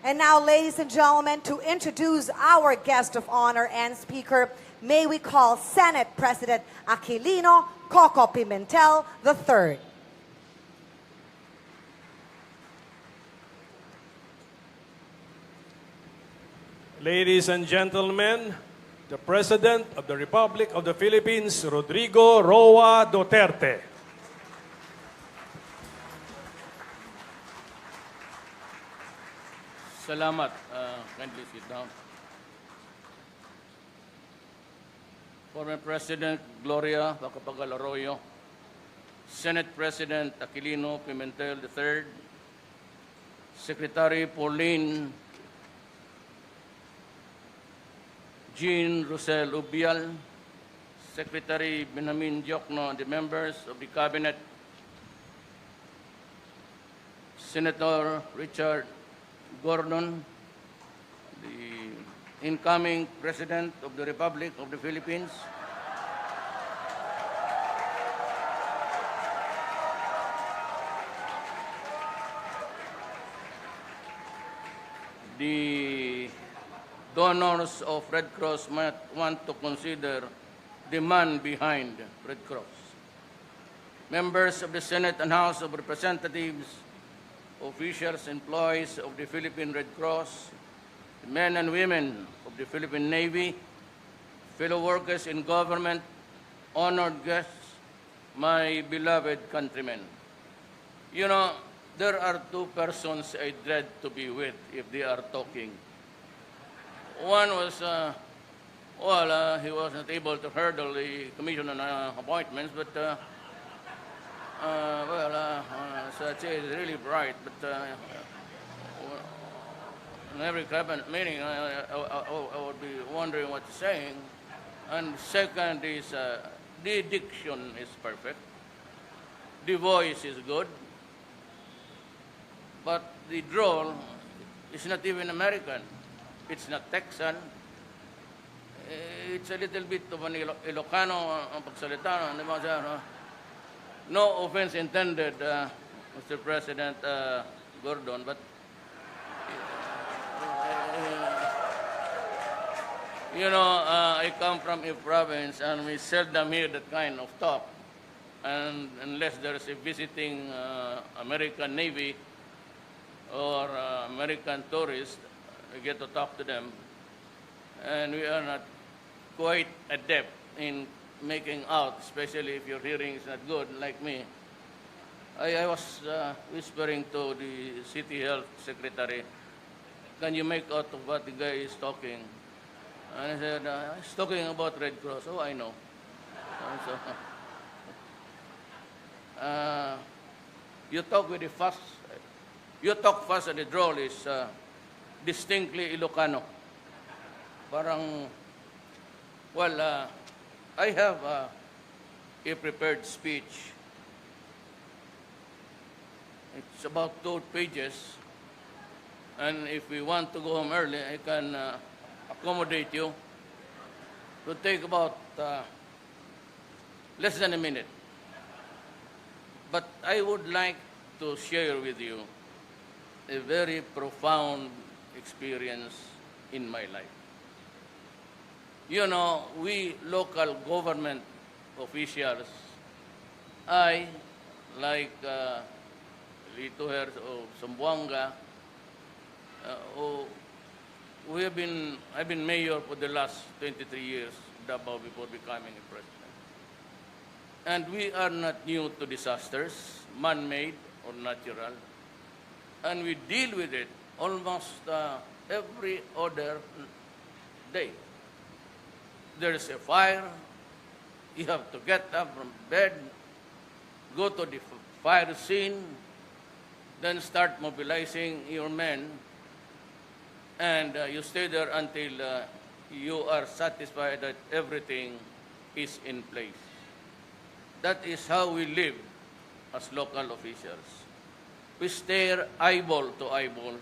And now, ladies and gentlemen, to introduce our guest of honor and speaker, may we call Senate President Aquilino Coco Pimentel III. Ladies and gentlemen, the President of the Republic of the Philippines, Rodrigo Roa Duterte. Salamat. Kindly sit down. Former President Gloria Macapagal Arroyo, Senate President Aquilino Pimentel III, Secretary Pauline Jean Rosel Ubial, Secretary Benjamin Diokno, and the members of the Cabinet, Senator Richard Gordon, the incoming President of the Republic of the Philippines, the donors of Red Cross might want to consider the man behind Red Cross, members of the Senate and House of Representatives, officials, employees of the Philippine Red Cross, the men and women of the Philippine Navy, fellow workers in government, honored guests, my beloved countrymen. You know, there are two persons I dread to be with if they are talking. One was, he was not able to hurdle the Commission on Appointments, but Sachi is really bright, but in every cabinet meeting, I would be wondering what he's saying. And second is, the diction is perfect. The voice is good. But the drawl is not even American. It's not Texan. It's a little bit of an Ilocano ang pagsalita. No offense intended, Mr. President Gordon, but you know, I come from a province and we seldom hear that kind of talk. And unless there's a visiting American Navy or American tourist, we get to talk to them. And we are not quite adept in making out, especially if your hearing is not good, like me. I was whispering to the City Health Secretary, can you make out of what the guy is talking? And I said, he's talking about Red Cross. Oh, I know. You talk with the fast. You talk fast and the drawl is distinctly Ilocano. Parang, well, I have a prepared speech. It's about 2 pages. And if we want to go home early, I can accommodate you to take about less than a minute. But I would like to share with you a very profound experience in my life. You know, we local government officials, I, like Lito here of Zamboanga, I've been mayor for the last 23 years, Davao, before becoming a president. And we are not new to disasters, man-made or natural. And we deal with it almost every other day. There's a fire, you have to get up from bed, go to the fire scene, then start mobilizing your men, and you stay there until you are satisfied that everything is in place. That is how we live as local officials. We stare eyeball to eyeball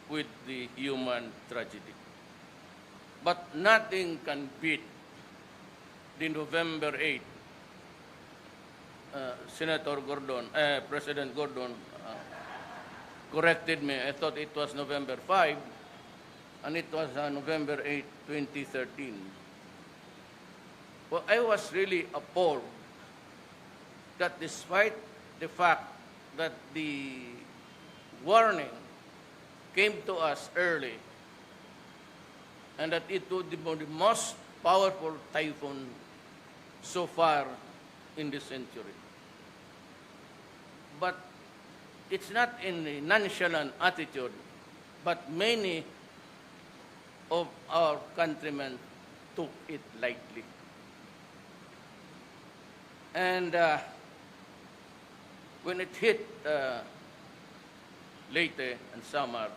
with the human tragedy. But nothing can beat the November 8, President Gordon, corrected me. I thought it was November 5, and it was November 8, 2013. Well, I was really appalled that despite the fact that the warning came to us early and that it would be the most powerful typhoon so far in this century. But it's not in the nonchalant attitude, but many of our countrymen took it lightly. And when it hit Leyte and Samar,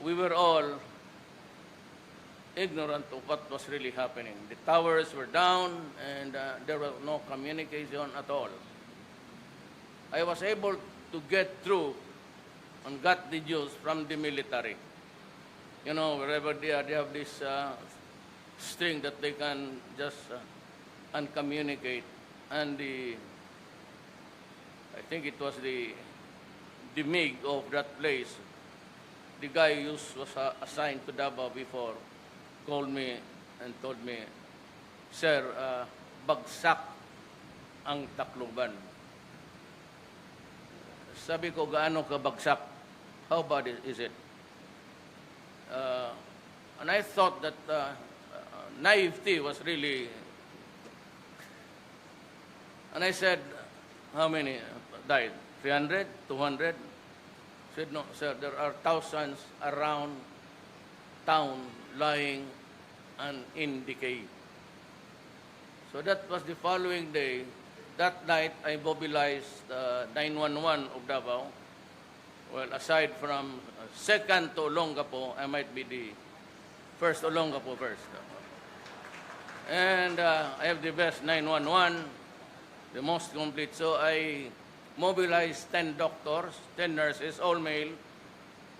we were all ignorant of what was really happening. The towers were down and there was no communication at all. I was able to get through and got the news from the military. You know, wherever they are, they have this string that they can just uncommunicate. And I think it was the MIG of that place, the guy who was assigned to Davao before, called me and told me, Sir, bagsak ang Tacloban. Sabi ko, gaano ka bagsak? How bad is it? And I thought that naivety was really... And I said, how many died? 300? 200? I said, no, sir, there are thousands around town lying and in decay. So that was the following day. That night, I mobilized 911 of Davao. Well, aside from second to Olongapo, I might be the first Olongapo first. And I have the best 911, the most complete. So I mobilized 10 doctors, 10 nurses, all male,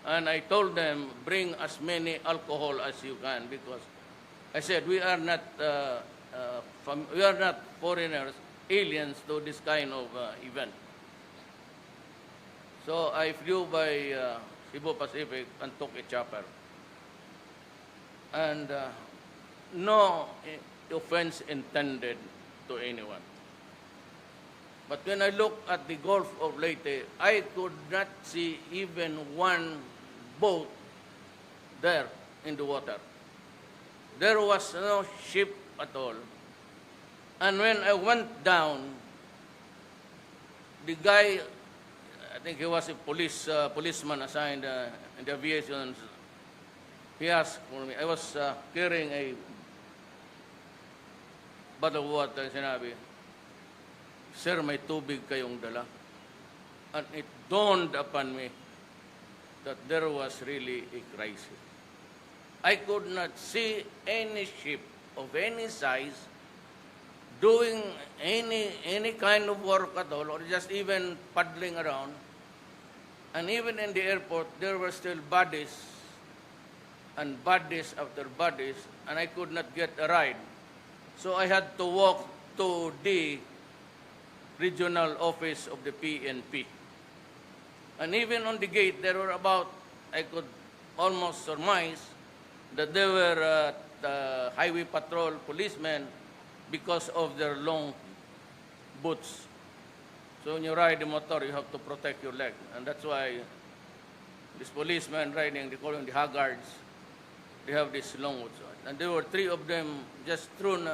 and I told them, bring as many alcohol as you can, because I said, we are not foreigners, aliens to this kind of event. So I flew by Cebu Pacific and took a chopper. And no offense intended to anyone. But when I looked at the Gulf of Leyte, I could not see even one boat there in the water. There was no ship at all. And when I went down, the guy, I think he was a policeman assigned in the aviation, he asked for me. I was carrying a bottle of water, sinabi, Sir, may tubig kayong dala. And it dawned upon me that there was really a crisis. I could not see any ship of any size doing any kind of work at all, or just even paddling around. And even in the airport, there were still bodies and bodies after bodies, and I could not get a ride. So I had to walk to the regional office of the PNP. And even on the gate, there were about, I could almost surmise that there were highway patrol policemen because of their long boots. So when you ride the motor, you have to protect your leg. And that's why these policemen riding, they call them the haggards, they have these long boots. And there were 3 of them just thrown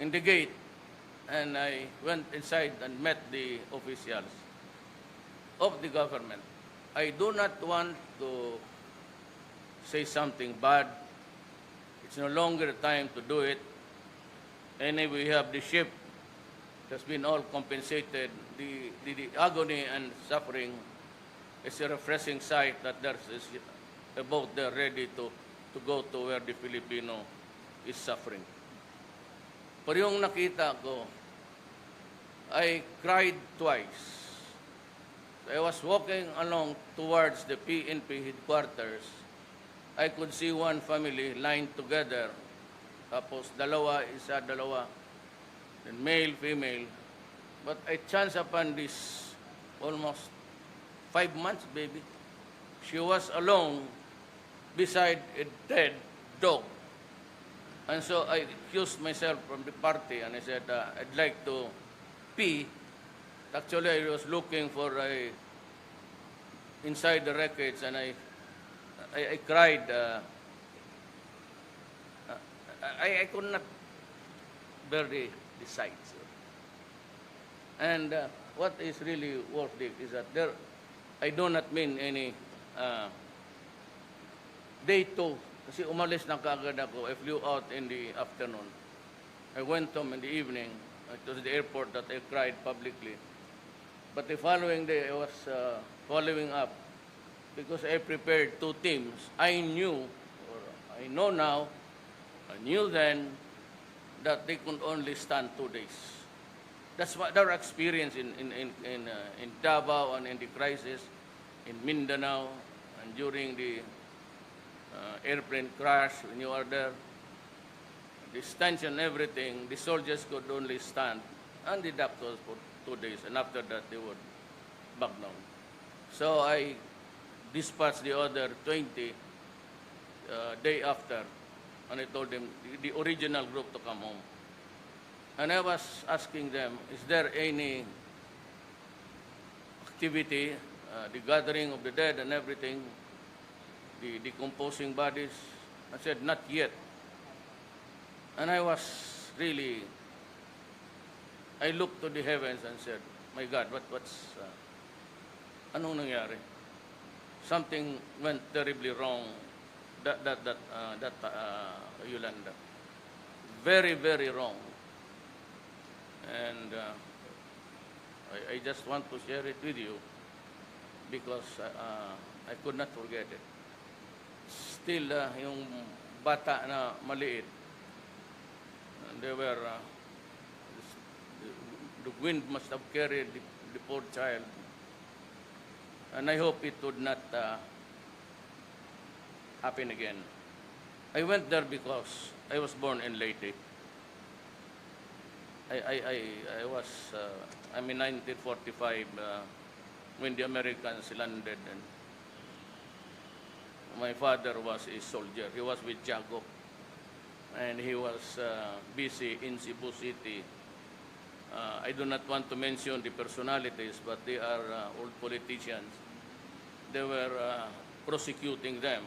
in the gate. And I went inside and met the officials of the government. I do not want to say something bad. It's no longer time to do it. Anyway, we have the ship that's been all compensated. The agony and suffering is a refreshing sight that there's a boat there ready to go to where the Filipino is suffering. Pero yung nakita ko, I cried twice. I was walking along towards the PNP headquarters. I could see one family lined together. Tapos dalawa, isa, dalawa. Then male, female. But I chanced upon this almost 5 months, baby. She was alone beside a dead dog. And so I excused myself from the party and I said, I'd like to pee. Actually, I was looking for inside the wreckage and I cried. I could not bear the sights. And what is really worth it is that I do not mean any day 2. Kasi umalis na kaagad ako. I flew out in the afternoon. I went home in the evening. It was the airport that I cried publicly. But the following day, I was following up because I prepared 2 teams. I knew, or I know now, I knew then that they could only stand 2 days. That's what our experience in Davao and in the crisis, in Mindanao, and during the airplane crash when you are there. The stench and everything, the soldiers could only stand and the doctors for 2 days, and after that they would back down. So I dispatched the other 20 day after, and I told them, the original group, to come home. And I was asking them, is there any activity, the gathering of the dead and everything, the decomposing bodies? I said, not yet. And I was really, I looked to the heavens and said, my God, anong nangyari? Something went terribly wrong Yolanda. Very, very wrong. And I just want to share it with you because I could not forget it. Still, yung bata na maliit, they were, the wind must have carried the poor child. And I hope it would not happen again. I went there because I was born in Leyte. I was, in 1945 when the Americans landed, and my father was a soldier. He was with Jago, and he was busy in Cebu City. I do not want to mention the personalities, but they are old politicians. They were prosecuting them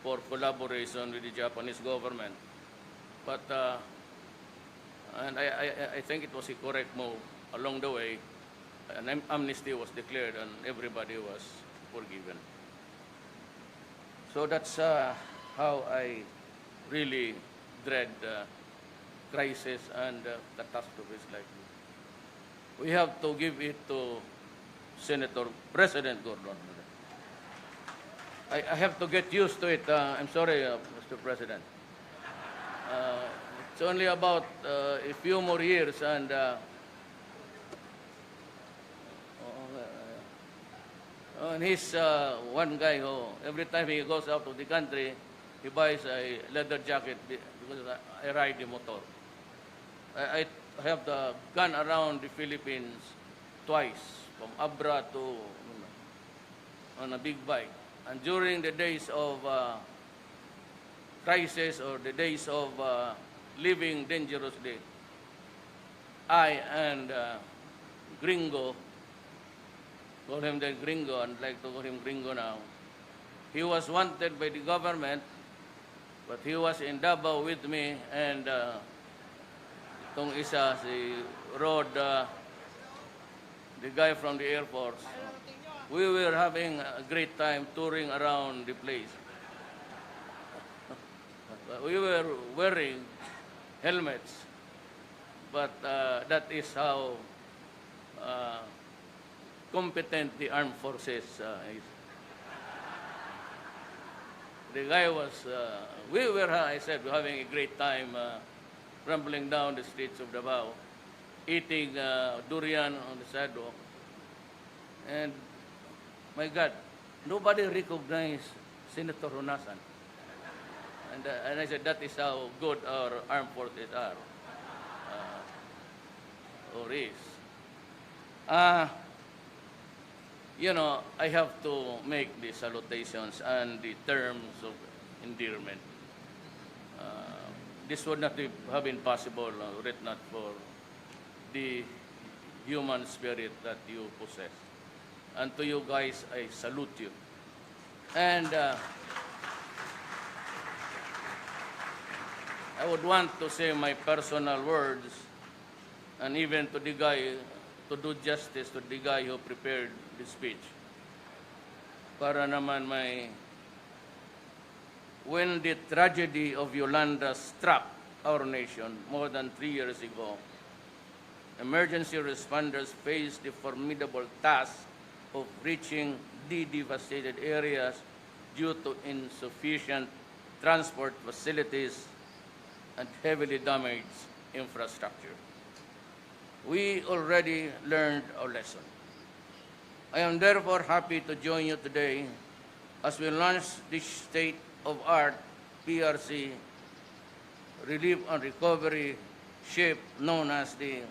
for collaboration with the Japanese government. But and I think it was a correct move along the way. An amnesty was declared and everybody was forgiven. So that's how I really dread crisis and catastrophes like this. We have to give it to President Gordon. I have to get used to it. I'm sorry, Mr. President. It's only about a few more years, and he's one guy who, every time he goes out of the country, he buys a leather jacket because I ride the motor. I have gone around the Philippines twice, from Abra to on a big bike. And during the days of crisis or the days of living dangerously, I and Gringo, call him the Gringo, and like to call him Gringo now. He was wanted by the government, but he was in Davao with me, and itong isa, si Rod, the guy from the Air Force. We were having a great time touring around the place. We were wearing helmets, but that is how competent the armed forces is. The guy was, we were, I said, having a great time rambling down the streets of Davao, eating durian on the sidewalk. And my God, nobody recognized Senator Honasan. And I said, that is how good our armed forces are, or is. you know, I have to make the salutations and the terms of endearment. This would not have been possible were it not for the human spirit that you possess. And to you guys, I salute you. And I would want to say my personal words, and even to the guy, to do justice to the guy who prepared the speech. Para naman when the tragedy of Yolanda struck our nation more than 3 years ago, emergency responders faced the formidable task of reaching the devastated areas due to insufficient transport facilities and heavily damaged infrastructure. We already learned our lesson. I am therefore happy to join you today as we launch this state-of-art PRC Relief and Recovery ship known as the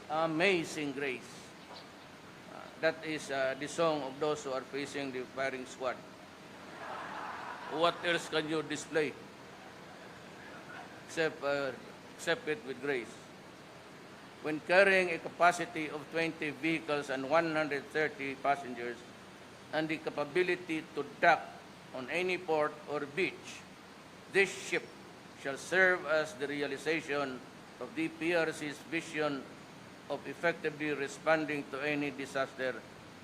Amazing Grace. That is the song of those who are facing the firing squad. What else can you display except it with grace? When carrying a capacity of 20 vehicles and 130 passengers and the capability to dock on any port or beach, this ship shall serve as the realization of the PRC's vision of effectively responding to any disaster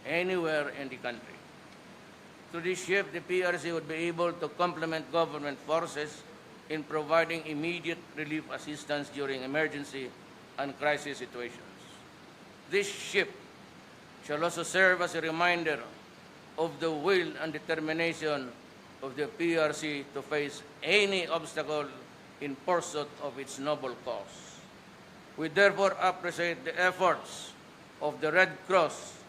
anywhere in the country. Through this ship, the PRC would be able to complement government forces in providing immediate relief assistance during emergency and crisis situations. This ship shall also serve as a reminder of the will and determination of the PRC to face any obstacle in pursuit of its noble cause. We therefore appreciate the efforts of the Red Cross,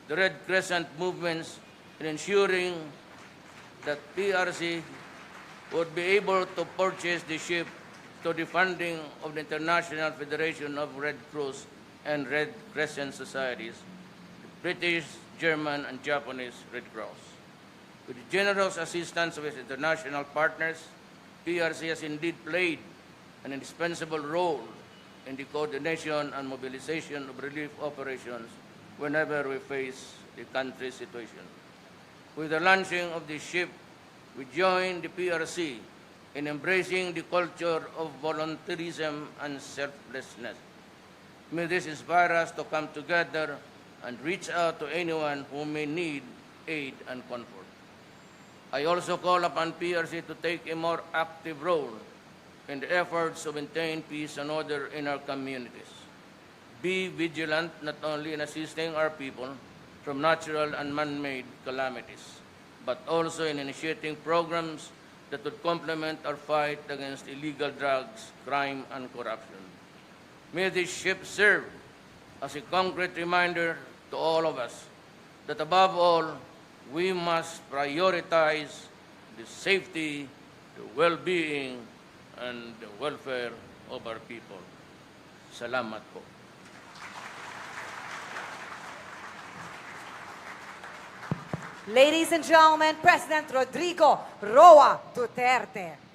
the Red Crescent movements in ensuring that PRC would be able to purchase the ship to the funding of the International Federation of Red Cross and Red Crescent Societies, the British, German, and Japanese Red Cross. With the generous assistance of its international partners, PRC has indeed played an indispensable role in the coordination and mobilization of relief operations whenever we face the country's situation. With the launching of the ship, we join the PRC in embracing the culture of volunteerism and selflessness. May this inspire us to come together and reach out to anyone who may need aid and comfort. I also call upon PRC to take a more active role in the efforts to maintain peace and order in our communities. Be vigilant not only in assisting our people from natural and man-made calamities, but also in initiating programs that would complement our fight against illegal drugs, crime, and corruption. May this ship serve as a concrete reminder to all of us that above all, we must prioritize the safety, the well-being, and the welfare of our people. Salamat po. Ladies and gentlemen, President Rodrigo Roa Duterte.